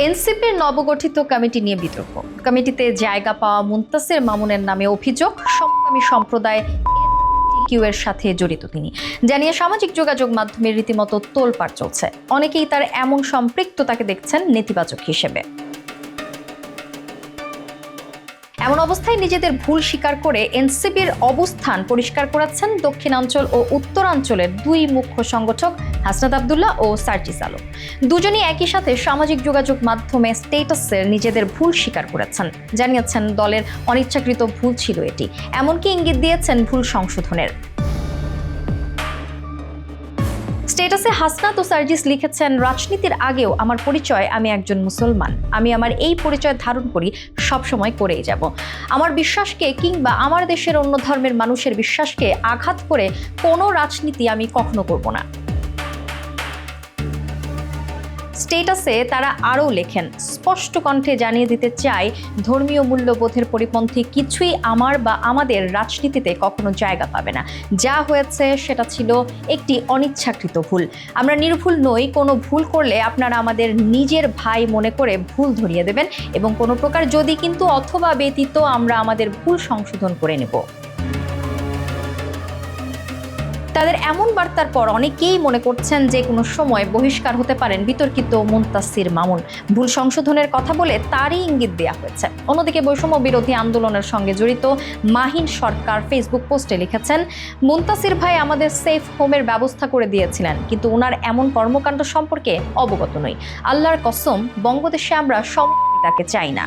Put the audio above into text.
এনসিপির নবগঠিত কমিটি নিয়ে বিতর্ক। কমিটিতে জায়গা পাওয়া মুনতাসির মামুনের নামে অভিযোগ সমকামী সম্প্রদায় কিউ এর সাথে জড়িত তিনি জানিয়ে সামাজিক যোগাযোগ মাধ্যমে রীতিমতো তোলপাড় চলছে। অনেকেই তার এমন সম্পৃক্ততাকে দেখছেন নেতিবাচক হিসেবে। এমন অবস্থায় নিজেদের ভুল স্বীকার করে এনসিপির অবস্থান পরিষ্কার করেছেন দক্ষিণাঞ্চল ও উত্তরাঞ্চলের দুই মুখ্য সংগঠক হাসনাত আব্দুল্লাহ ও সার্জিস আলম। দুজনই একই সাথে সামাজিক যোগাযোগ মাধ্যমে স্ট্যাটাসের নিজেদের ভুল স্বীকার করেছেন, জানিয়েছেন দলের অনিচ্ছাকৃত ভুল ছিল এটি, এমনকি ইঙ্গিত দিয়েছেন ভুল সংশোধনের। স্ট্যাটাসে হাসনাত ও সার্জিস লিখেছেন, রাজনীতির আগেও আমার পরিচয় আমি একজন মুসলমান। আমি আমার এই পরিচয় ধারণ করি, সবসময় করেই যাব। আমার বিশ্বাসকে কিংবা আমার দেশের অন্য ধর্মের মানুষের বিশ্বাসকে আঘাত করে কোনো রাজনীতি আমি কখনো করব না। স্ট্যাটাসে তারা আরও লেখেন, স্পষ্ট কণ্ঠে জানিয়ে দিতে চাই, ধর্মীয় মূল্যবোধের পরিপন্থী কিছুই আমার বা আমাদের রাজনীতিতে কখনো জায়গা পাবে না। যা হয়েছে সেটা ছিল একটি অনিচ্ছাকৃত ভুল। আমরা নির্ভুল নই, কোনো ভুল করলে আপনারা আমাদের নিজের ভাই মনে করে ভুল ধরিয়ে দেবেন এবং কোনো প্রকার যদি কিন্তু অথবা ব্যতীত আমরা আমাদের ভুল সংশোধন করে নেব। তাদের এমন বার্তার পর অনেকেই মনে করছেন যে কোনো সময় বহিষ্কার হতে পারেন বিতর্কিত মুনতাসির মামুন। ভুল সংশোধনের কথা বলে তারই ইঙ্গিত দেওয়া হয়েছে। অন্যদিকে বৈষম্য বিরোধী আন্দোলনের সঙ্গে জড়িত মাহিন সরকার ফেসবুক পোস্টে লিখেছেন, মুনতাসির ভাই আমাদের সেফ হোমের ব্যবস্থা করে দিয়েছিলেন, কিন্তু ওনার এমন কর্মকাণ্ড সম্পর্কে অবগত নই। আল্লাহর কসম, বঙ্গদেশে আমরা তাকে চাই না।